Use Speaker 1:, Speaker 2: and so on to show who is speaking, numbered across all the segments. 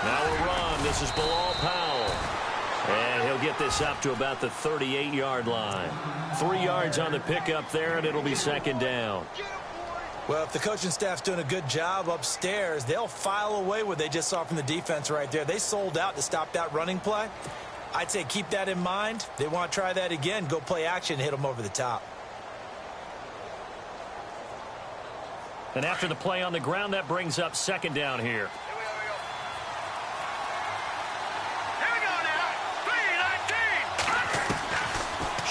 Speaker 1: Now a run. This is Bilal Powell. And he'll get this up to about the 38-yard line. 3 yards on the pickup there, and it'll be second down.
Speaker 2: Well, if the coaching staff's doing a good job upstairs, they'll file away what they just saw from the defense right there. They sold out to stop that running play. I'd say keep that in mind. They want to try that again. Go play action and hit them over the top.
Speaker 1: And after the play on the ground, that brings up second down here.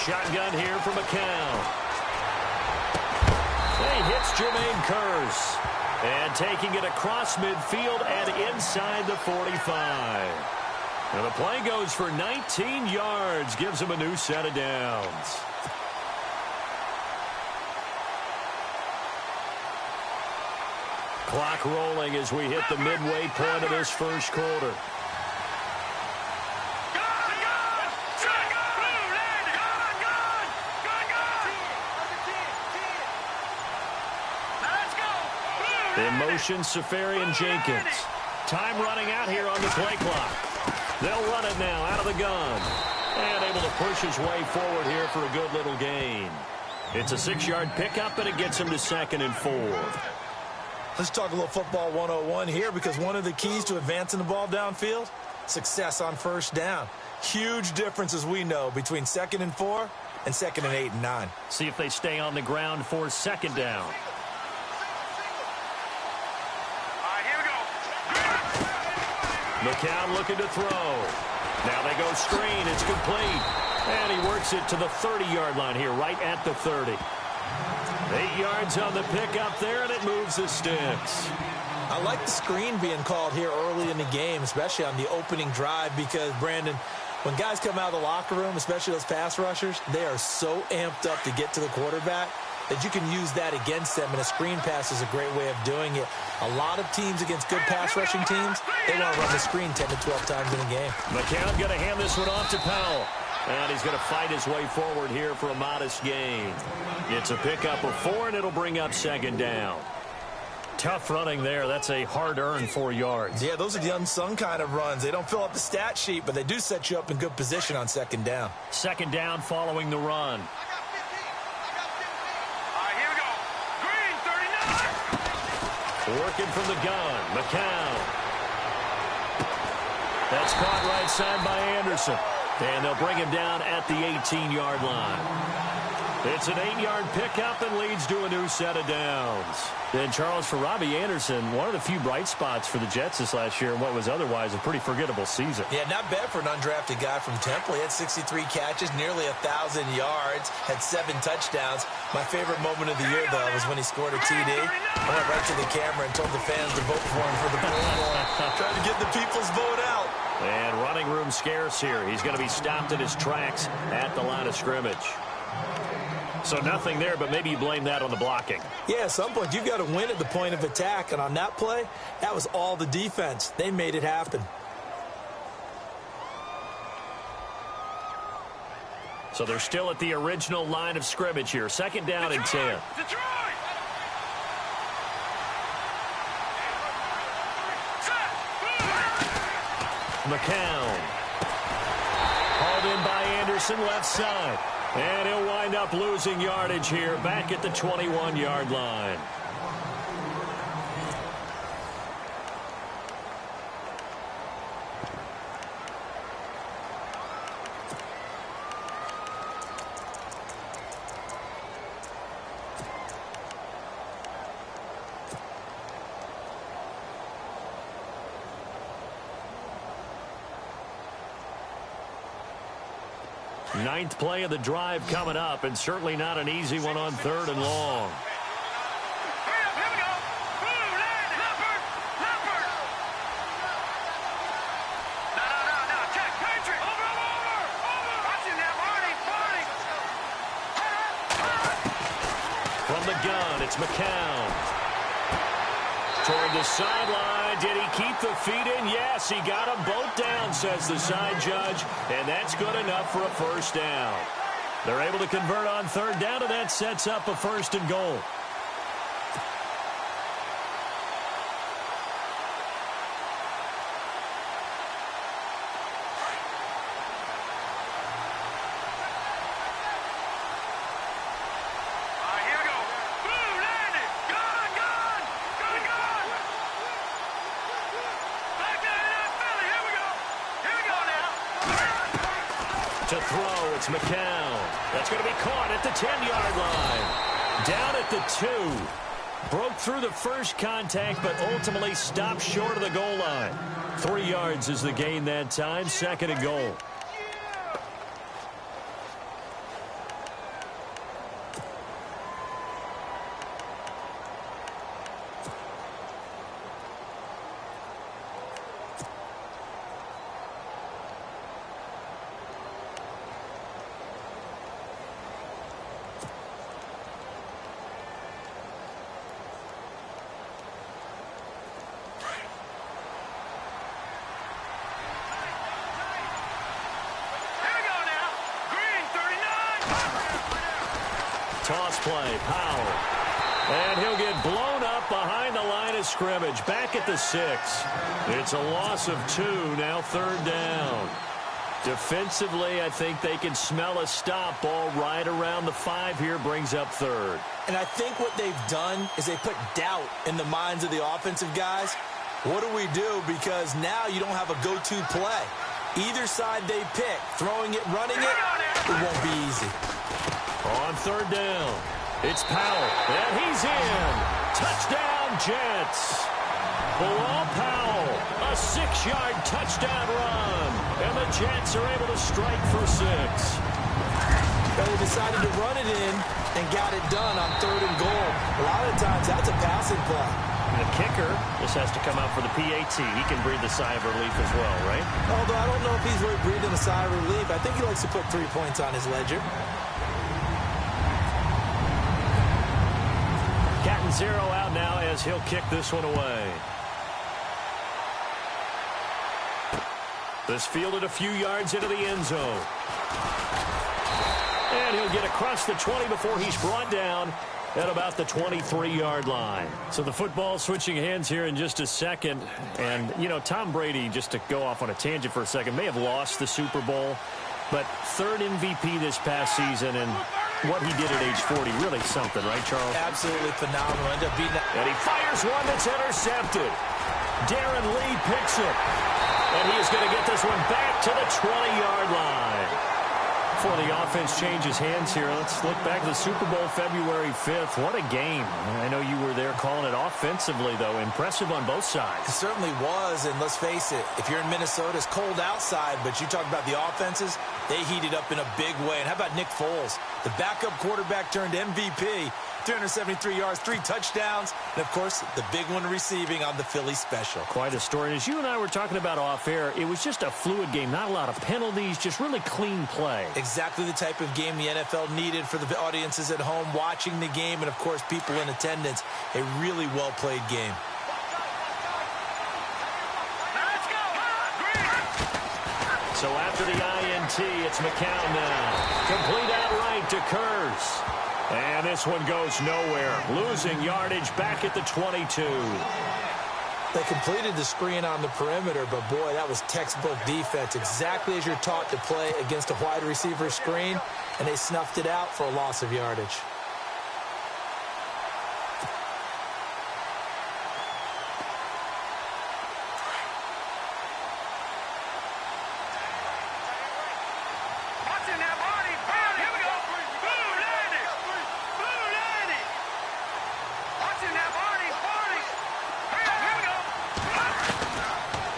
Speaker 1: Shotgun here for McCown. He hits Jermaine Kearse. And taking it across midfield and inside the 45. And the play goes for 19 yards. Gives him a new set of downs. Clock rolling as we hit the midway point of this first quarter. In motion, Safarian Jenkins. Time running out here on the play clock. They'll run it now out of the gun. And able to push his way forward here for a good little gain. It's a 6-yard pickup, and it gets him to 2nd and 4.
Speaker 2: Let's talk a little football 101 here, because one of the keys to advancing the ball downfield, success on first down. Huge difference, as we know, between 2nd and 4 and 2nd and 8 and 9.
Speaker 1: See if they stay on the ground for second down. McCown looking to throw. Now they go screen. It's complete. And he works it to the 30-yard line here, right at the 30. 8 yards on the pickup there, and it moves the sticks.
Speaker 2: I like the screen being called here early in the game, especially on the opening drive, because, Brandon, when guys come out of the locker room, especially those pass rushers, they are so amped up to get to the quarterback that you can use that against them, and a screen pass is a great way of doing it. A lot of teams against good pass rushing teams, they want to run the screen 10 to 12 times in a game.
Speaker 1: McCown going to hand this one off to Powell. And he's going to fight his way forward here for a modest gain. It's a pickup of 4, and it'll bring up second down. Tough running there. That's a hard-earned 4 yards.
Speaker 2: Yeah, those are the unsung kind of runs. They don't fill up the stat sheet, but they do set you up in good position on second down.
Speaker 1: Second down following the run. Working from the gun, McCown. That's caught right side by Anderson. And they'll bring him down at the 18-yard line. It's an 8-yard pickup and leads to a new set of downs. And Charles, for Robbie Anderson, one of the few bright spots for the Jets this last year in what was otherwise a pretty forgettable season.
Speaker 2: Yeah, not bad for an undrafted guy from Temple. He had 63 catches, nearly 1,000 yards, had 7 touchdowns. My favorite moment of the year, though, was when he scored a TD. I went right to the camera and told the fans to vote for him for the Pro Bowl. Trying to get the people's vote out.
Speaker 1: And running room scarce here. He's going to be stopped in his tracks at the line of scrimmage. So nothing there, but maybe you blame that on the blocking.
Speaker 2: Yeah, at some point, you've got to win at the point of attack. And on that play, that was all the defense. They made it happen.
Speaker 1: So they're still at the original line of scrimmage here. Second down and 10. McCown. Hauled in by Anderson, left side. And he'll wind up losing yardage here back at the 21-yard line. Ninth play of the drive coming up, and certainly not an easy one on 3rd and long. From the gun, it's McCown. Toward the sideline. Did he keep the feet in? Yes, he got them both down, says the side judge, and that's good enough for a first down. They're able to convert on 3rd down, and that sets up a 1st and goal. To throw, it's McCown. That's going to be caught at the 10-yard line. Down at the 2. Broke through the first contact, but ultimately stopped short of the goal line. 3 yards is the gain that time. 2nd and goal. Toss play, Powell. And he'll get blown up behind the line of scrimmage. Back at the 6. It's a loss of 2, now 3rd down. Defensively, I think they can smell a stop. Ball right around the 5 here, brings up 3rd.
Speaker 2: And I think what they've done is they put doubt in the minds of the offensive guys. What do we do? Because now you don't have a go-to play. Either side they pick, throwing it, running it, it won't be easy.
Speaker 1: On 3rd down, it's Powell, and he's in. Touchdown, Jets. Bilal Powell, a 6-yard touchdown run, and the Jets are able to strike for 6.
Speaker 2: But they decided to run it in and got it done on 3rd and goal. A lot of times, that's a passing play.
Speaker 1: And the kicker, this has to come out for the PAT. He can breathe a sigh of relief as well, right?
Speaker 2: Although I don't know if he's really breathing a sigh of relief. I think he likes to put 3 points on his ledger.
Speaker 1: Catton 0 out now as he'll kick this one away. This fielded a few yards into the end zone. And he'll get across the 20 before he's brought down at about the 23-yard line. So the football switching hands here in just a second. And, you know, Tom Brady, just to go off on a tangent for a second, may have lost the Super Bowl, but 3rd MVP this past season, and what he did at age 40, really something, right, Charles?
Speaker 2: Absolutely phenomenal. Ended up beating that.
Speaker 1: And he fires one that's intercepted. Darren Lee picks it. And he is going to get this one back to the 20-yard line. Before the offense changes hands here, let's look back to the Super Bowl February 5th. What a game. I know you were there calling it offensively, though. Impressive on both sides.
Speaker 2: It certainly was, and let's face it, if you're in Minnesota, it's cold outside, but you talk about the offenses, they heated up in a big way. And how about Nick Foles? The backup quarterback turned MVP, 373 yards, 3 touchdowns, and, of course, the big one receiving on the Philly special.
Speaker 1: Quite a story. And as you and I were talking about off air, it was just a fluid game. Not a lot of penalties, just really clean play.
Speaker 2: Exactly the type of game the NFL needed for the audiences at home watching the game and, of course, people in attendance. A really well-played game.
Speaker 1: So after the INT, it's McCown now. Complete outright to Kurz. And this one goes nowhere. Losing yardage back at the 22.
Speaker 2: They completed the screen on the perimeter, but, boy, that was textbook defense. Exactly as you're taught to play against a wide receiver screen, and they snuffed it out for a loss of yardage.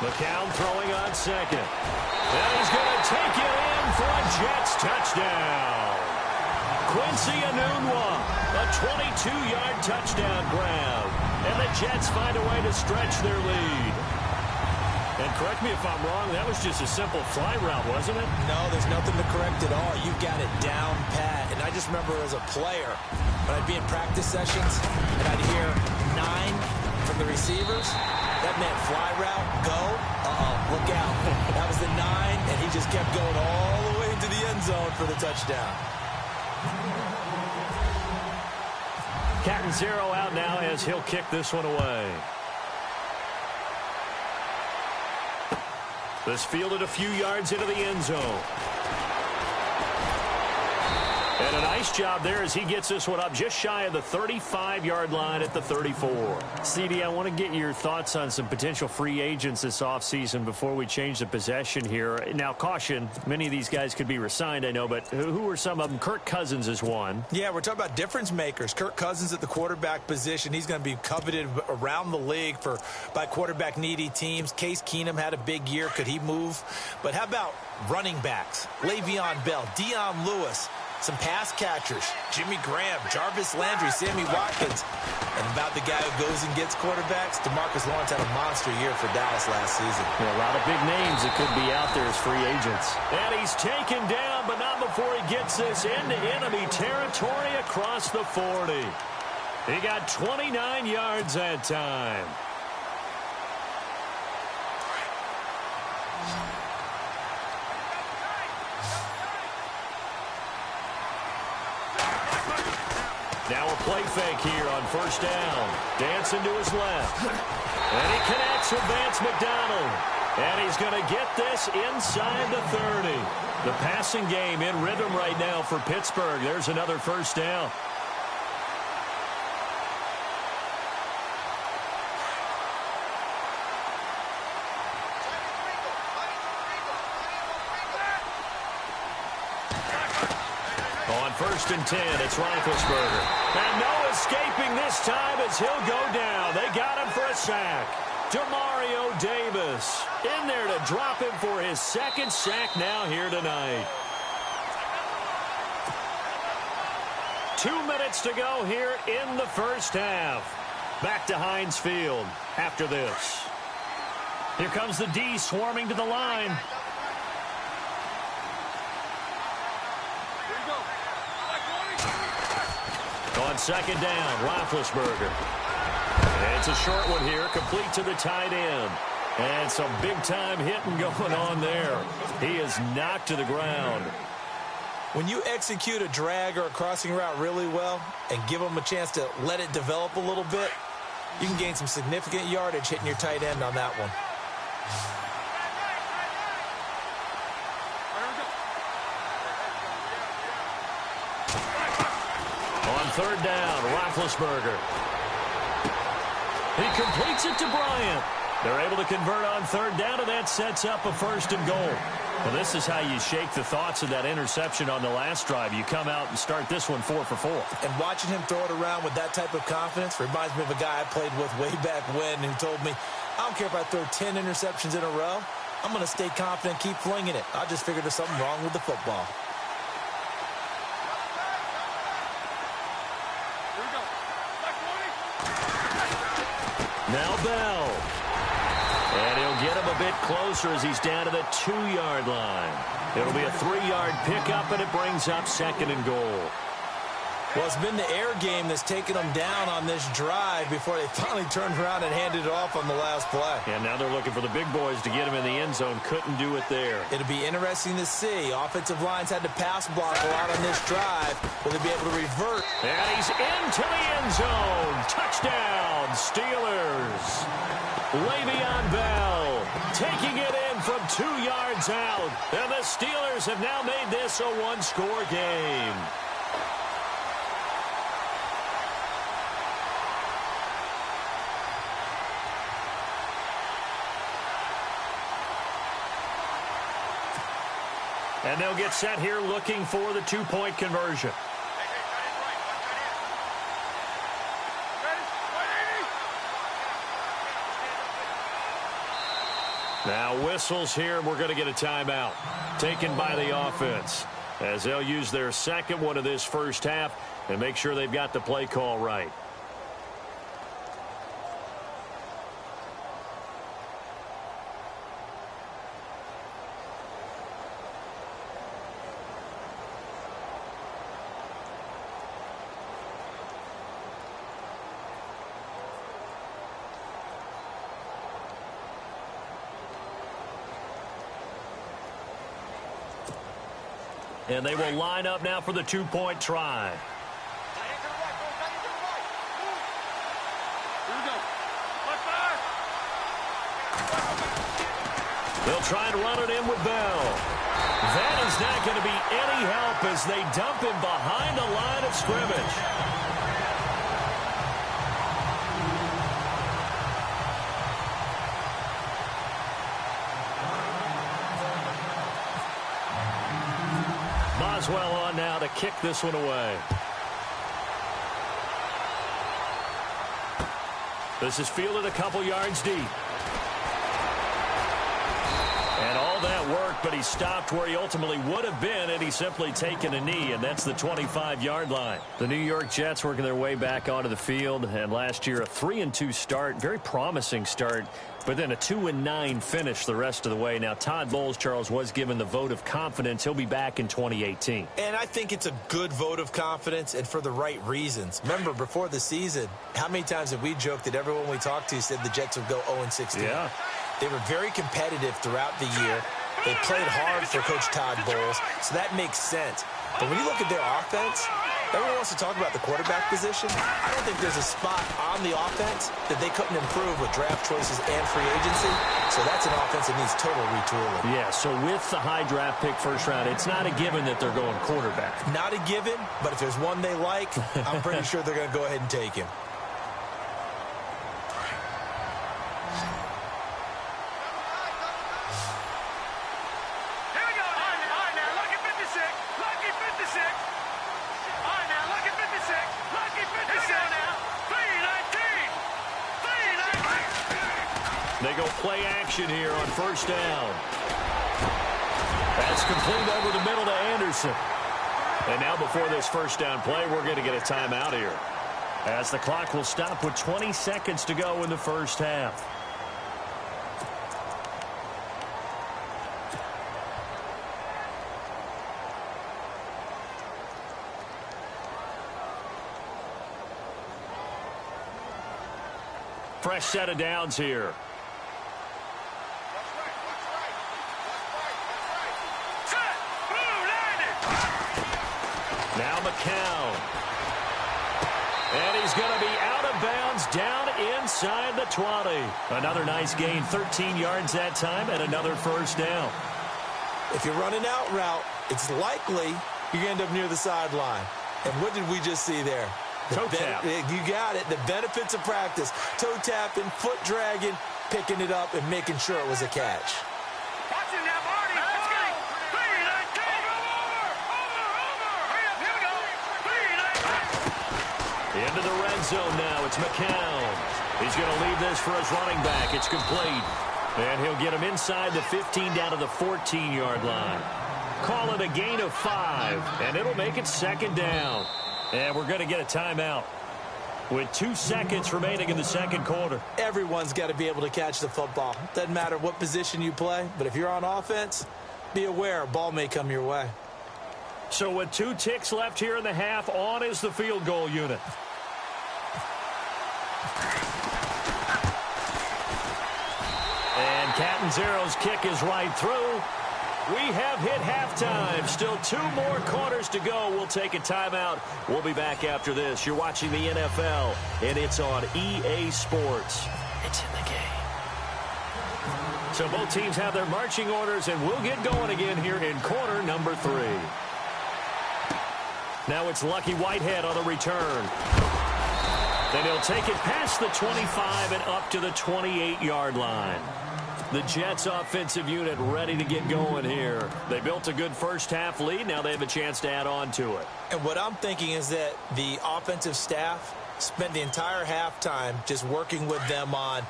Speaker 1: McCown throwing on second. And he's going to take it in for a Jets touchdown. Quincy Enunwa, a 22-yard touchdown grab. And the Jets find a way to stretch their lead. And correct me if I'm wrong, that was just a simple fly route, wasn't it?
Speaker 2: No, there's nothing to correct at all. You've got it down pat. And I just remember as a player, when I'd be in practice sessions, and I'd hear 9 from the receivers, that meant fly route, go, look out. That was the 9, and he just kept going all the way into the end zone for the touchdown.
Speaker 1: Catton 0 out now as he'll kick this one away. This fielded a few yards into the end zone. And a nice job there as he gets this one up just shy of the 35-yard line at the 34. CD, I want to get your thoughts on some potential free agents this offseason before we change the possession here. Now, caution, many of these guys could be re-signed, I know, but who are some of them? Kirk Cousins is one.
Speaker 2: Yeah, we're talking about difference makers. Kirk Cousins at the quarterback position. He's going to be coveted around the league by quarterback-needy teams. Case Keenum had a big year. Could he move? But how about running backs? Le'Veon Bell, Dion Lewis. Some pass catchers, Jimmy Graham, Jarvis Landry, Sammy Watkins. And about the guy who goes and gets quarterbacks, DeMarcus Lawrence had a monster year for Dallas last season.
Speaker 1: Yeah, a lot of big names that could be out there as free agents. And he's taken down, but not before he gets this into enemy territory across the 40. He got 29 yards that time. Now a play fake here on first down. Dancing to his left. And he connects with Vance McDonald. And he's going to get this inside the 30. The passing game in rhythm right now for Pittsburgh. There's another first down. First and 10, it's Roethlisberger. And no escaping this time as he'll go down. They got him for a sack. Demario Davis in there to drop him for his second sack now here tonight. 2 minutes to go here in the first half. Back to Heinz Field after this. Here comes the D swarming to the line. On second down, Roethlisberger. And it's a short one here, complete to the tight end. And some big-time hitting going on there. He is knocked to the ground.
Speaker 2: When you execute a drag or a crossing route really well and give them a chance to let it develop a little bit, you can gain some significant yardage hitting your tight end on that one.
Speaker 1: Third down, Roethlisberger. He completes it to Bryant. They're able to convert on third down, and that sets up a first and goal. Well, this is how you shake the thoughts of that interception on the last drive. You come out and start this one 4 for 4.
Speaker 2: And watching him throw it around with that type of confidence reminds me of a guy I played with way back when who told me, I don't care if I throw 10 interceptions in a row. I'm going to stay confident, keep flinging it. I just figured there's something wrong with the football.
Speaker 1: Now Bell. And he'll get him a bit closer as he's down to the 2-yard line. It'll be a 3-yard pickup, and it brings up second and goal.
Speaker 2: Well, it's been the air game that's taken them down on this drive before they finally turned around and handed it off on the last play.
Speaker 1: And now they're looking for the big boys to get him in the end zone. Couldn't do it there.
Speaker 2: It'll be interesting to see. Offensive lines had to pass block a lot on this drive. Will they be able to revert?
Speaker 1: And he's into the end zone. Touchdown, Steelers. Le'Veon Bell taking it in from 2 yards out. And the Steelers have now made this a one-score game. And they'll get set here looking for the 2-point conversion. Now whistles here. We're going to get a timeout taken by the offense as they'll use their second one of this first half and make sure they've got the play call right. And they will line up now for the 2-point try. They'll try and run it in with Bell. That is not going to be any help as they dump him behind the line of scrimmage. Boswell on now to kick this one away. This is fielded a couple yards deep. And all that worked, but he stopped where he ultimately would have been, and he's simply taken a knee, and that's the 25-yard line. The New York Jets working their way back onto the field, and last year a 3-2 start, very promising start, but then a 2-9 finish the rest of the way. Now, Todd Bowles, Charles, was given the vote of confidence. He'll be back in 2018.
Speaker 2: And I think it's a good vote of confidence and for the right reasons. Remember, before the season, how many times have we joked that everyone we talked to said the Jets would go 0-16?
Speaker 1: Yeah.
Speaker 2: They were very competitive throughout the year. They played hard for Coach Todd Bowles, so that makes sense. But when you look at their offense, everyone wants to talk about the quarterback position. I don't think there's a spot on the offense that they couldn't improve with draft choices and free agency. So that's an offense that needs total retooling.
Speaker 1: Yeah, so with the high draft pick first round, it's not a given that they're going quarterback.
Speaker 2: Not a given, but if there's one they like, I'm pretty sure they're going to go ahead and take him.
Speaker 1: They go play action here on first down. That's complete over the middle to Anderson. And now before this first down play, we're going to get a timeout here, as the clock will stop with 20 seconds to go in the first half. Fresh set of downs here. Now McCown. And he's going to be out of bounds down inside the 20. Another nice gain, 13 yards that time, and another first down.
Speaker 2: If you're running out route, it's likely you're going to end up near the sideline. And what did we just see there?
Speaker 1: Toe tap.
Speaker 2: You got it. The benefits of practice. Toe tapping, foot dragging, picking it up, and making sure it was a catch.
Speaker 3: Watch it now, Marty. Let's go.
Speaker 1: Into the red zone now. It's McCown. He's going to leave this for his running back. It's complete. And he'll get him inside the 15 down to the 14-yard line. Call it a gain of 5, and it'll make it second down. And we're going to get a timeout with 2 seconds remaining in the second quarter.
Speaker 2: Everyone's got to be able to catch the football. Doesn't matter what position you play, but if you're on offense, be aware a ball may come your way.
Speaker 1: So with 2 ticks left here in the half, on is the field goal unit. And Catanzaro's kick is right through. We have hit halftime. Still 2 more quarters to go. We'll take a timeout. We'll be back after this. You're watching the NFL, and it's on EA Sports. It's in the game. So both teams have their marching orders, and we'll get going again here in quarter number 3. Now it's Lucky Whitehead on the return. Then he'll take it past the 25 and up to the 28-yard line. The Jets offensive unit ready to get going here. They built a good first half lead. Now they have a chance to add on to it.
Speaker 2: And what I'm thinking is that the offensive staff spent the entire halftime just working with them on,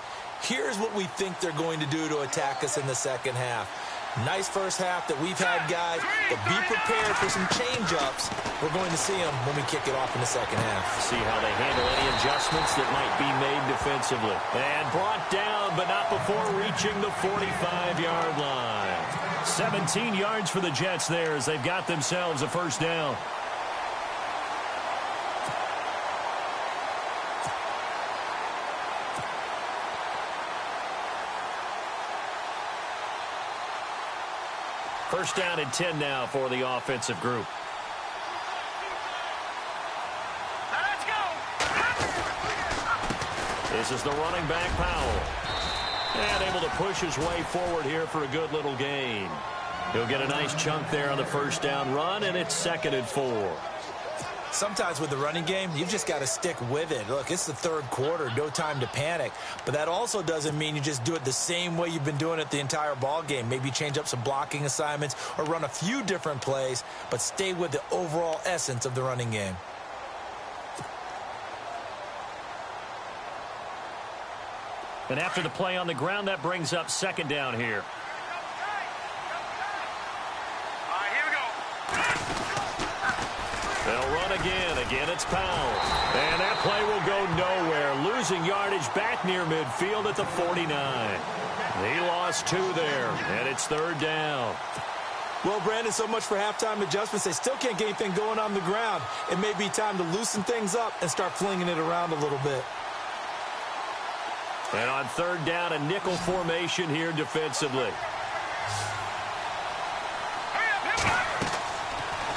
Speaker 2: here's what we think they're going to do to attack us in the second half. Nice first half that we've had, guys, but be prepared for some change-ups. We're going to see them when we kick it off in the second half.
Speaker 1: See how they handle any adjustments that might be made defensively. And brought down, but not before reaching the 45-yard line. 17 yards for the Jets there as they've got themselves a first down. First down and 10 now for the offensive group.
Speaker 3: Let's go.
Speaker 1: This is the running back, Powell. And able to push his way forward here for a good little gain. He'll get a nice chunk there on the first down run, and it's 2nd and 4.
Speaker 2: Sometimes with the running game, you've just got to stick with it. Look, it's the third quarter, no time to panic. But that also doesn't mean you just do it the same way you've been doing it the entire ball game. Maybe change up some blocking assignments or run a few different plays, but stay with the overall essence of the running game.
Speaker 1: And after the play on the ground, that brings up 2nd down here. They'll run again. Again, it's Powell. And that play will go nowhere. Losing yardage back near midfield at the 49. He lost 2 there, and it's 3rd down.
Speaker 2: Well, Brandon, so much for halftime adjustments. They still can't get anything going on the ground. It may be time to loosen things up and start flinging it around a little bit.
Speaker 1: And on 3rd down, a nickel formation here defensively.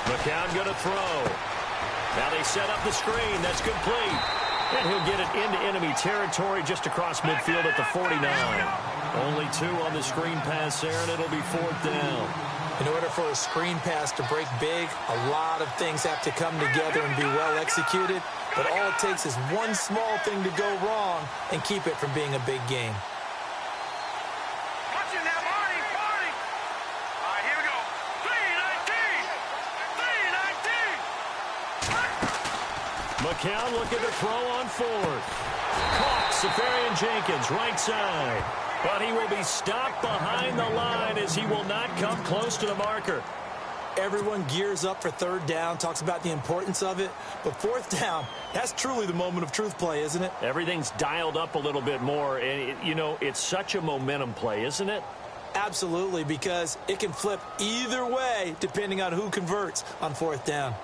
Speaker 1: McCown going to throw. Now they set up the screen. That's complete. And he'll get it into enemy territory just across midfield at the 49. Only 2 on the screen pass there, and it'll be 4th down.
Speaker 2: In order for a screen pass to break big, a lot of things have to come together and be well executed. But all it takes is one small thing to go wrong and keep it from being a big game.
Speaker 1: McCown looking to throw on 4th. Caught Safarian Jenkins, right side. But he will be stopped behind the line as he will not come close to the marker.
Speaker 2: Everyone gears up for 3rd down, talks about the importance of it. But 4th down, that's truly the moment of truth play, isn't it?
Speaker 1: Everything's dialed up a little bit more. And, it's such a momentum play, isn't it?
Speaker 2: Absolutely, because it can flip either way depending on who converts on 4th down.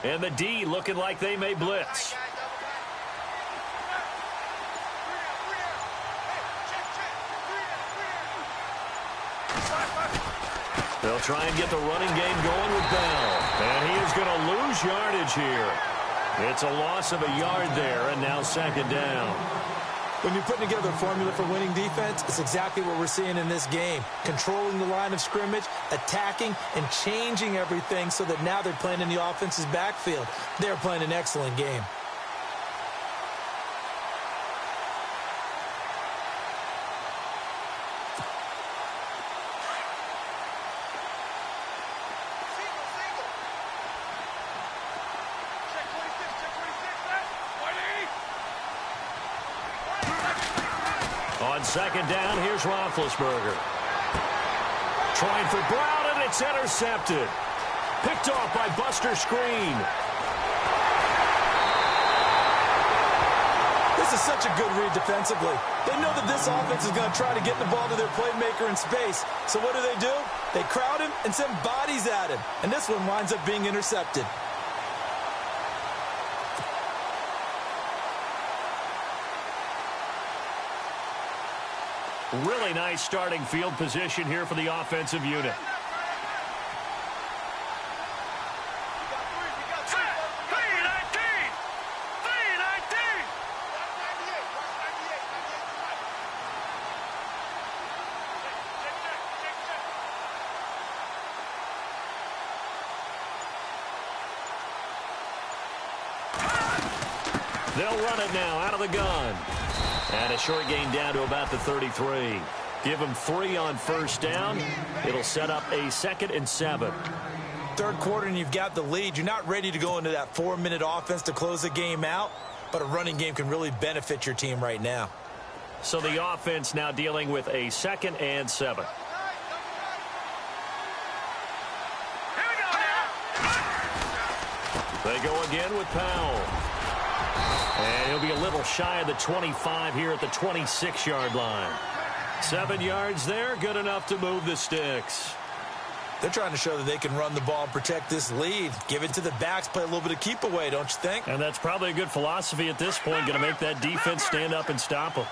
Speaker 1: And the D looking like they may blitz. They'll try and get the running game going with Bell. And he is going to lose yardage here. It's a loss of a yard there, and now 2nd down.
Speaker 2: When you're putting together a formula for winning defense, it's exactly what we're seeing in this game. Controlling the line of scrimmage, attacking, and changing everything so that now they're playing in the offense's backfield. They're playing an excellent game.
Speaker 1: On 2nd down, here's Roethlisberger. Trying for Brown, and it's intercepted. Picked off by Buster Screen.
Speaker 2: This is such a good read defensively. They know that this offense is going to try to get the ball to their playmaker in space. So what do? They crowd him and send bodies at him. And this one winds up being intercepted.
Speaker 1: Really nice starting field position here for the offensive unit. They'll run it now out of the gun. And a short gain down to about the 33. Give them 3 on 1st down. It'll set up a 2nd and 7.
Speaker 2: Third quarter and you've got the lead. You're not ready to go into that 4-minute offense to close the game out, but a running game can really benefit your team right now.
Speaker 1: So the offense now dealing with a 2nd and 7. They go again with Powell. And he'll be a little shy of the 25 here at the 26-yard line. 7 yards there, good enough to move the sticks.
Speaker 2: They're trying to show that they can run the ball and protect this lead. Give it to the backs, play a little bit of keep away, don't you think?
Speaker 1: And that's probably a good philosophy at this point, going to make that defense stand up and stop them.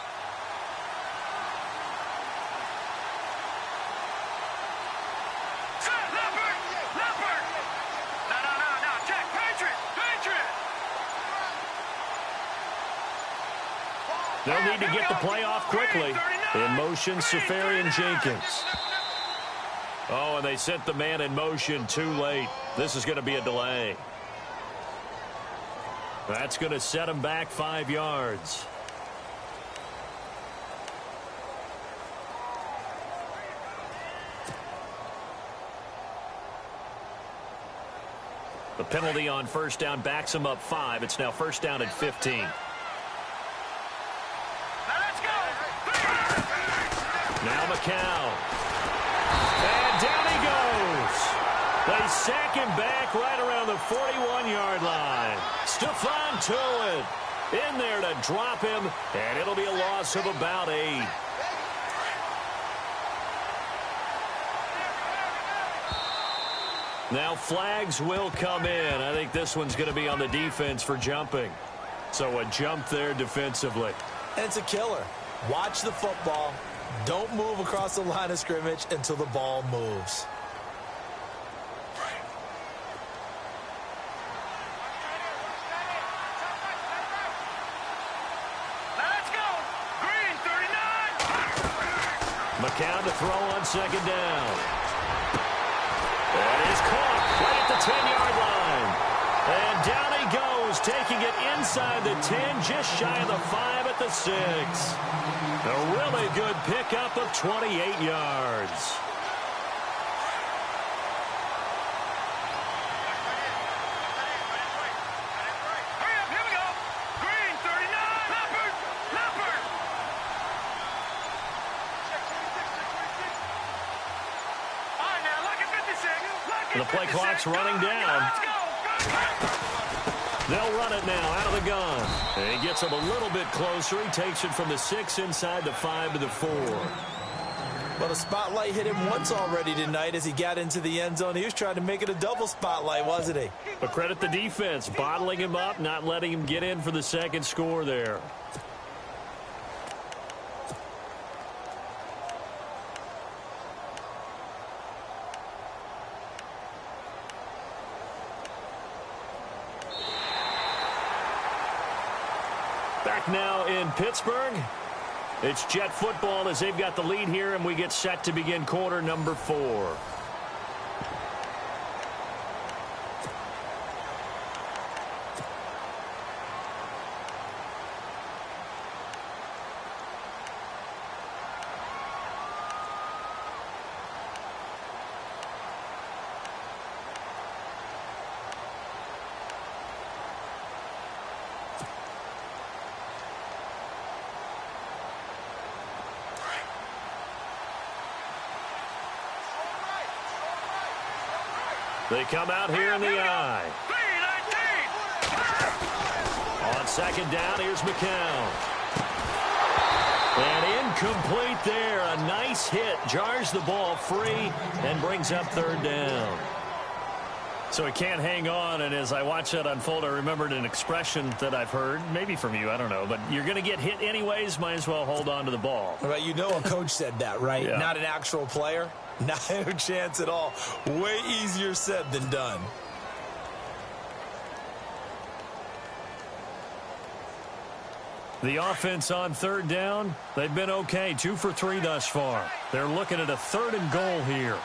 Speaker 3: No, check, Patriots.
Speaker 1: They'll need to get the play off quickly. In motion, Safarian Jenkins. Oh, and they sent the man in motion too late. This is going to be a delay. That's going to set him back 5 yards. The penalty on first down backs him up 5. It's now first down at 15. Now McCown. And down he goes. They sack him back right around the 41-yard line. Stephon Tuitt in there to drop him, and it'll be a loss of about 8. Now flags will come in. I think this one's going to be on the defense for jumping. So a jump there defensively.
Speaker 2: And it's a killer. Watch the football. Don't move across the line of scrimmage until the ball moves.
Speaker 3: Let's go. Green 39.
Speaker 1: McCown to throw on second down. That is caught right at the 10-yard line. And down he goes, taking it inside the 10, just shy of the 5 at the 6. A really good pickup of 28 yards.
Speaker 3: Hurry up, here we go. Green 39. Leopard. All right, now look at 56.
Speaker 1: The play clock's running down.
Speaker 3: Let's go.
Speaker 1: They'll run it now out of the gun. And he gets him a little bit closer. He takes it from the 6 inside the 5 to the 4.
Speaker 2: Well, the spotlight hit him once already tonight as he got into the end zone. He was trying to make it a double spotlight, wasn't he?
Speaker 1: But credit the defense, bottling him up, not letting him get in for the second score there. Back now in Pittsburgh. It's Jet football as they've got the lead here, and we get set to begin quarter number 4. They come out here in the eye. On second down, here's McCown. And incomplete there. A nice hit. Jars the ball free and brings up third down. So he can't hang on, and as I watch that unfold, I remembered an expression that I've heard, maybe from you, I don't know, but you're going to get hit anyways, might as well hold on to the ball.
Speaker 2: Right, you know a coach said that, right?
Speaker 1: Yeah.
Speaker 2: Not an actual player. Not a chance at all. Way easier said than done.
Speaker 1: The offense on third down, they've been okay. 2 for 3 thus far. They're looking at a 3rd and goal here.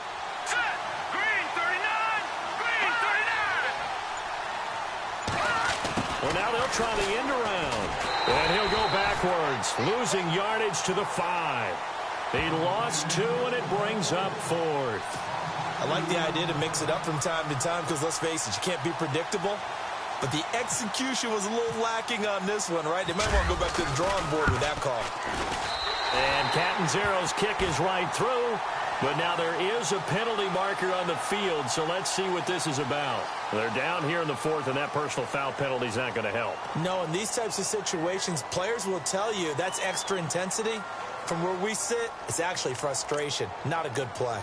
Speaker 1: Well, now they'll try the end around. And he'll go backwards, losing yardage to the 5. He lost 2, and it brings up 4th.
Speaker 2: I like the idea to mix it up from time to time because, let's face it, you can't be predictable. But the execution was a little lacking on this one, right? They might want to go back to the drawing board with that call.
Speaker 1: And Catanzaro's kick is right through. But now there is a penalty marker on the field, so let's see what this is about. They're down here in the 4th, and that personal foul penalty is not going to help.
Speaker 2: No, in these types of situations, players will tell you that's extra intensity. From where we sit, it's actually frustration, not a good play.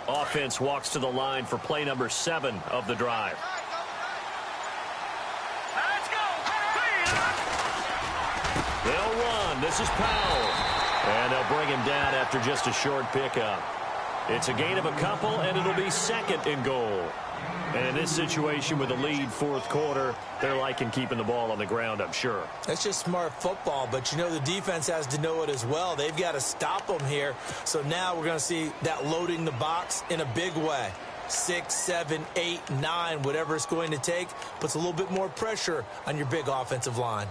Speaker 1: Offense walks to the line for play number 7 of the drive. run. This is Powell. And they'll bring him down after just a short pickup. It's a gain of a couple, and it'll be second and goal. And in this situation with the lead fourth quarter, they're liking keeping the ball on the ground, I'm sure.
Speaker 2: That's just smart football, but you know the defense has to know it as well. They've got to stop them here. So now we're going to see that loading the box in a big way. 6, 7, 8, 9, whatever it's going to take, puts a little bit more pressure on your big offensive line.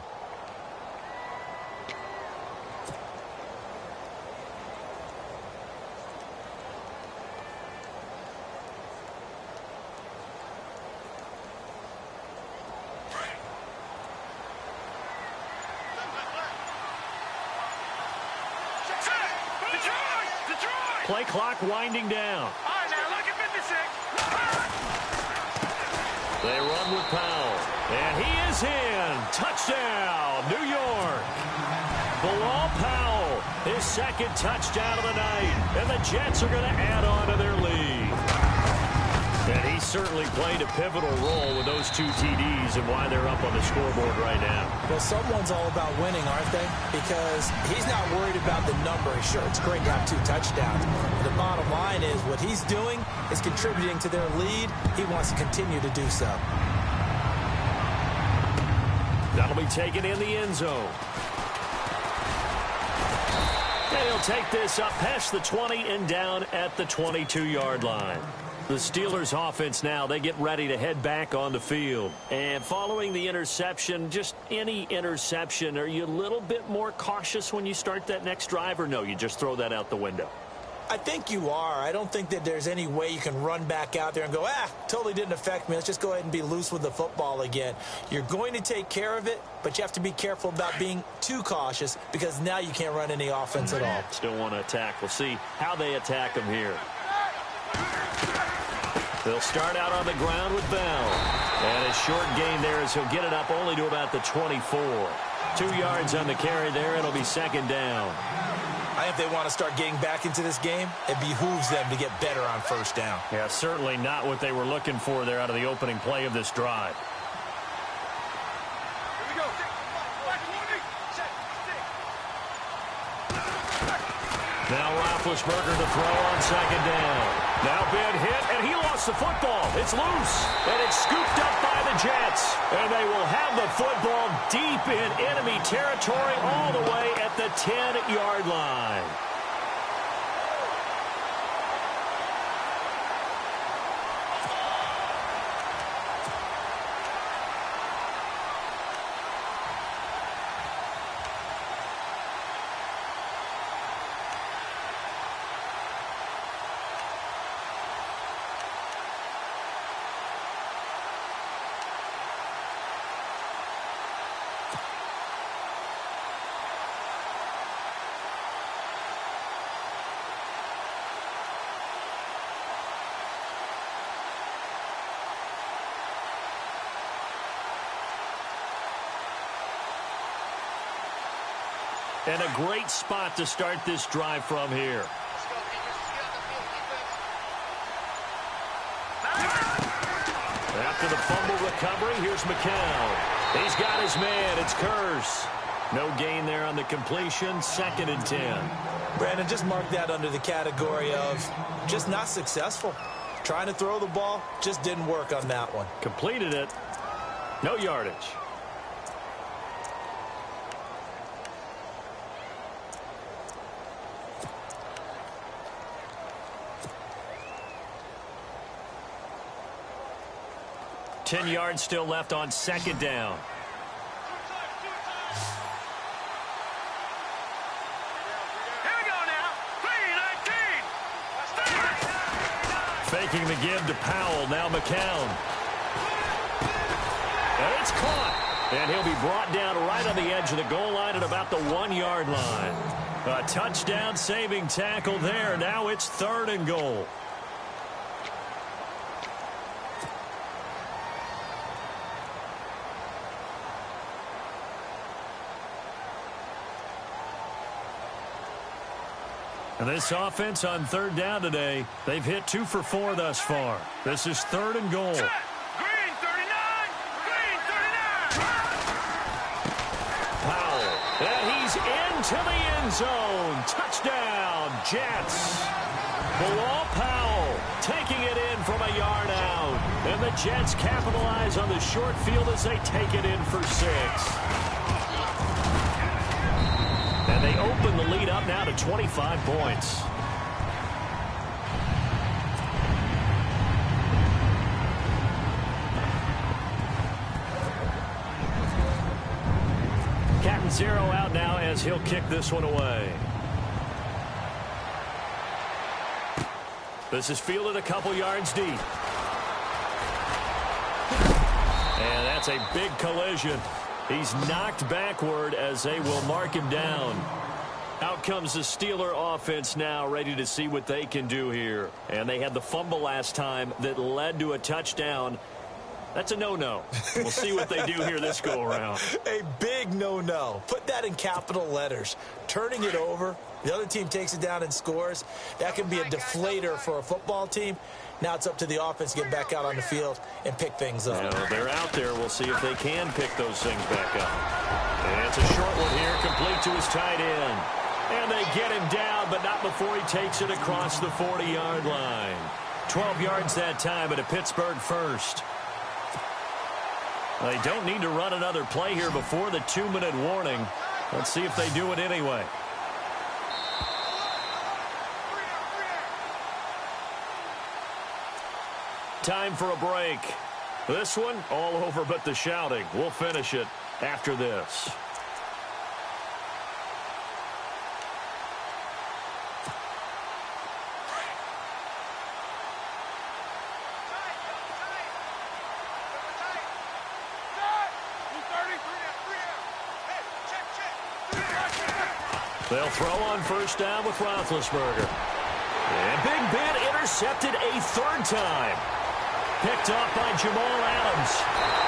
Speaker 1: Play clock winding down.
Speaker 3: All right, now, look at 56.
Speaker 1: They run with Powell. And he is in. Touchdown, New York. Bilal Powell, his second touchdown of the night. And the Jets are going to add on to their lead. And he certainly played a pivotal role with those 2 TDs and why they're up on the scoreboard right now.
Speaker 2: Well, someone's all about winning, aren't they? Because he's not worried about the number. Sure, it's great to have 2 touchdowns. But the bottom line is what he's doing is contributing to their lead. He wants to continue to do so.
Speaker 1: That'll be taken in the end zone. And he'll take this up past the 20 and down at the 22-yard line. The Steelers offense now, they get ready to head back on the field. And following the interception, just any interception, are you a little bit more cautious when you start that next drive, or no, you just throw that out the window?
Speaker 2: I think you are. I don't think that there's any way you can run back out there and go, totally didn't affect me. Let's just go ahead and be loose with the football again. You're going to take care of it, but you have to be careful about being too cautious because now you can't run any offense at all.
Speaker 1: Still want to attack. We'll see how they attack them here. They'll start out on the ground with Bell. And a short gain there as he'll get it up only to about the 24. 2 yards on the carry there. It'll be second down.
Speaker 2: I think if they want to start getting back into this game, it behooves them to get better on first down.
Speaker 1: Yeah, certainly not what they were looking for there out of the opening play of this drive.
Speaker 3: Here we go.
Speaker 1: Now Roethlisberger to throw on second down. Now big hit, and he lost the football. It's loose, and it's scooped up by the Jets. And they will have the football deep in enemy territory all the way at the 10-yard line. And a great spot to start this drive from here. After the fumble recovery, here's McCown. He's got his man. It's Curse. No gain there on the completion. Second and 10.
Speaker 2: Brandon, just mark that under the category of just not successful. Trying to throw the ball, just didn't work on that one.
Speaker 1: Completed it. No yardage. Ten yards still left on second down.
Speaker 3: Here we go now. 3-19.
Speaker 1: Faking the give to Powell. Now McCown. And it's caught. And he'll be brought down right on the edge of the goal line at about the 1-yard line. A touchdown saving tackle there. Now it's third and goal. And this offense on third down today, they've hit 2 for 4 thus far. This is third and goal.
Speaker 3: Green 39. Green 39.
Speaker 1: Powell. And he's in into the end zone. Touchdown, Jets. Bilal Powell taking it in from a yard out. And the Jets capitalize on the short field as they take it in for 6. And they open the lead up now to 25 points. Captain Zero out now as he'll kick this one away. This is fielded a couple yards deep. And that's a big collision. He's knocked backward as they will mark him down. Out comes the Steeler offense now, ready to see what they can do here. And they had the fumble last time that led to a touchdown. That's a no-no. We'll see what they do here this go-around.
Speaker 2: A big no-no. Put that in capital letters. Turning it over, the other team takes it down and scores. That can be a deflator for a football team. Now it's up to the offense to get back out on the field and pick things up.
Speaker 1: Yeah, they're out there. We'll see if they can pick those things back up. And it's a short one here, complete to his tight end. And they get him down, but not before he takes it across the 40-yard line. 12 yards that time, and a Pittsburgh first. They don't need to run another play here before the 2-minute warning. Let's see if they do it anyway. Time for a break. This one all over but the shouting. We'll finish it after this. They'll throw on first down with Roethlisberger. And Big Ben intercepted a third time. Picked off by Jamal Adams.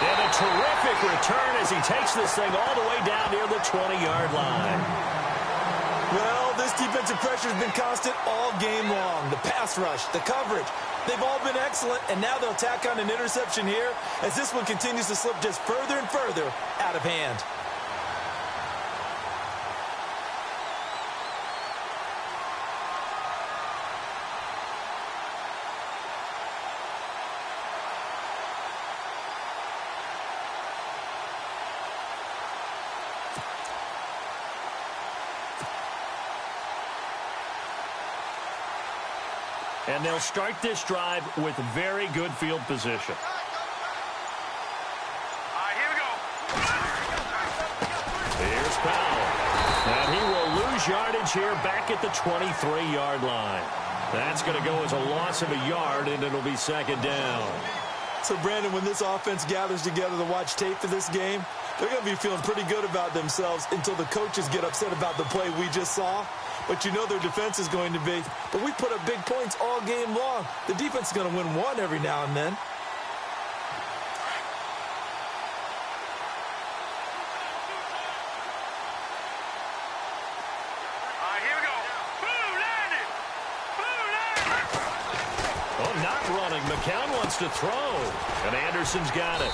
Speaker 1: And a terrific return as he takes this thing all the way down near the 20-yard line.
Speaker 2: Well, this defensive pressure has been constant all game long. The pass rush, the coverage, they've all been excellent, and now they'll tack on an interception here as this one continues to slip just further and further out of hand.
Speaker 1: And they'll start this drive with very good field position.
Speaker 3: Here we go.
Speaker 1: Here's Powell. And he will lose yardage here back at the 23-yard line. That's going to go as a loss of a yard, and it'll be second down.
Speaker 2: So, Brandon, when this offense gathers together to watch tape for this game, they're going to be feeling pretty good about themselves until the coaches get upset about the play we just saw. But you know their defense is going to be. But we put up big points all game long. The defense is going to win one every now and then.
Speaker 3: Here we go. Blue landed. Blue landed.
Speaker 1: Oh, not running. McCown wants to throw. And Anderson's got it.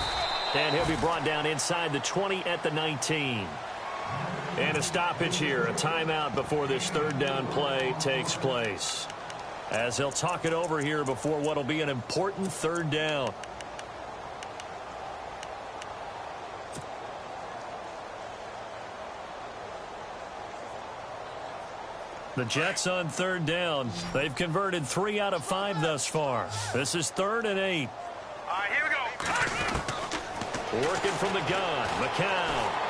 Speaker 1: And he'll be brought down inside the 20 at the 19. And a stoppage here, a timeout before this third down play takes place. As they'll talk it over here before what will be an important third down. The Jets on third down. They've converted 3 out of 5 thus far. This is 3rd and 8.
Speaker 3: Here we go.
Speaker 1: Working from the gun, McCown.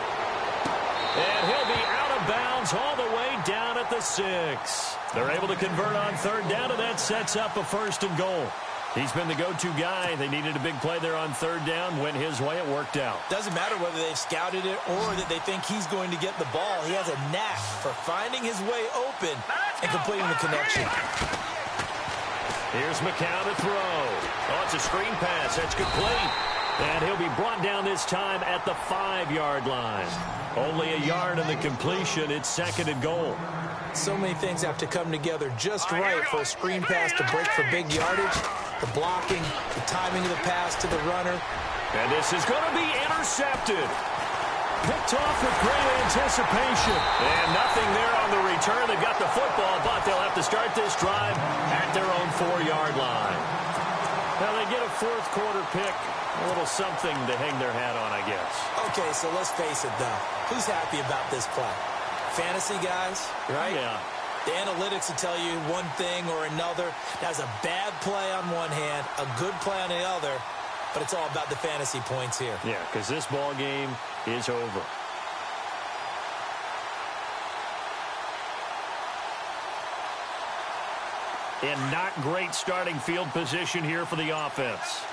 Speaker 1: And he'll be out of bounds all the way down at the 6. They're able to convert on third down, and that sets up a 1st and goal. He's been the go-to guy. They needed a big play there on third down. Went his way. It worked out.
Speaker 2: Doesn't matter whether they've scouted it or that they think he's going to get the ball. He has a knack for finding his way open and completing the connection.
Speaker 1: Here's McCown to throw. Oh, it's a screen pass. That's complete. And he'll be brought down this time at the 5-yard line. Only a yard in the completion. It's 2nd and goal.
Speaker 2: So many things have to come together just right for a screen pass to break for big yardage. The blocking, the timing of the pass to the runner.
Speaker 1: And this is going to be intercepted. Picked off with great anticipation. And nothing there on the return. They've got the football, but they'll have to start this drive at their own 4-yard line. Now they get a fourth quarter pick. A little something to hang their hat on, I guess.
Speaker 2: Okay, so let's face it, though. Who's happy about this play? Fantasy guys, right?
Speaker 1: Yeah.
Speaker 2: The analytics will tell you one thing or another. That's a bad play on one hand, a good play on the other, but it's all about the fantasy points here.
Speaker 1: Yeah, because this ball game is over. And not great starting field position here for the offense.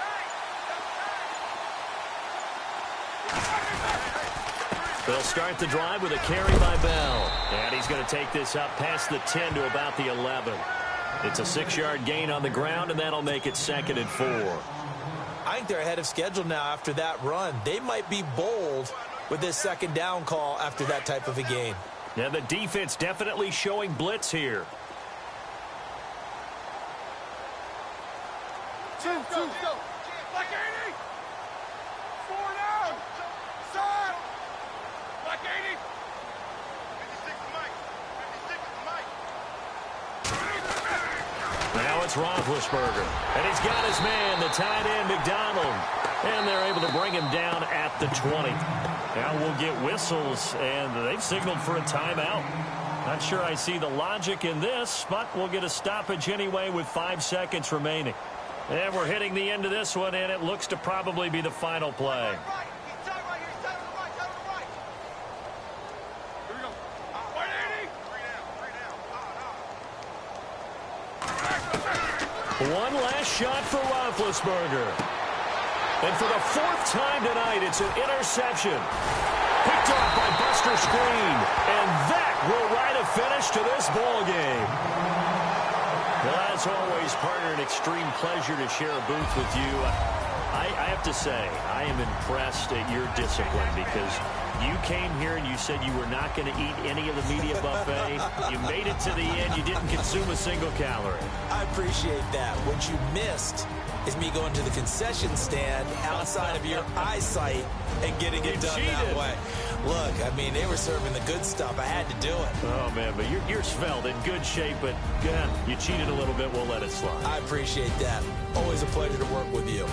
Speaker 1: They'll start the drive with a carry by Bell. And he's going to take this up past the 10 to about the 11. It's a 6-yard gain on the ground, and that'll make it 2nd and 4.
Speaker 2: I think they're ahead of schedule now after that run. They might be bold with this 2nd down call after that type of a gain.
Speaker 1: Yeah, the defense definitely showing blitz here.
Speaker 3: 2, 2, go. Like 80. 4 down. Side. Like 80. 56 to Mike. 56 to Mike.
Speaker 1: Now it's Roethlisberger. And he's got his man, the tight end, McDonald. And they're able to bring him down at the 20. Now we'll get whistles, and they've signaled for a timeout. Not sure I see the logic in this, but we'll get a stoppage anyway with 5 seconds remaining. And we're hitting the end of this one, and it looks to probably be the final play. One last shot for Roethlisberger. And for the 4th time tonight, it's an interception. Picked off by Buster Screen. And that will write a finish to this ball game. Well, as always, partner, an extreme pleasure to share a booth with you. I have to say, I am impressed at your discipline because you came here and you said you were not going to eat any of the media buffet. You made it to the end. You didn't consume a single calorie.
Speaker 2: I appreciate that. What you missed is me going to the concession stand outside of your eyesight and getting it done that way. Look, I mean, they were serving the good stuff. I had to do it.
Speaker 1: Oh, man, but you're svelte, in good shape, but you cheated a little bit. We'll let it slide.
Speaker 2: I appreciate that. Always a pleasure to work with you.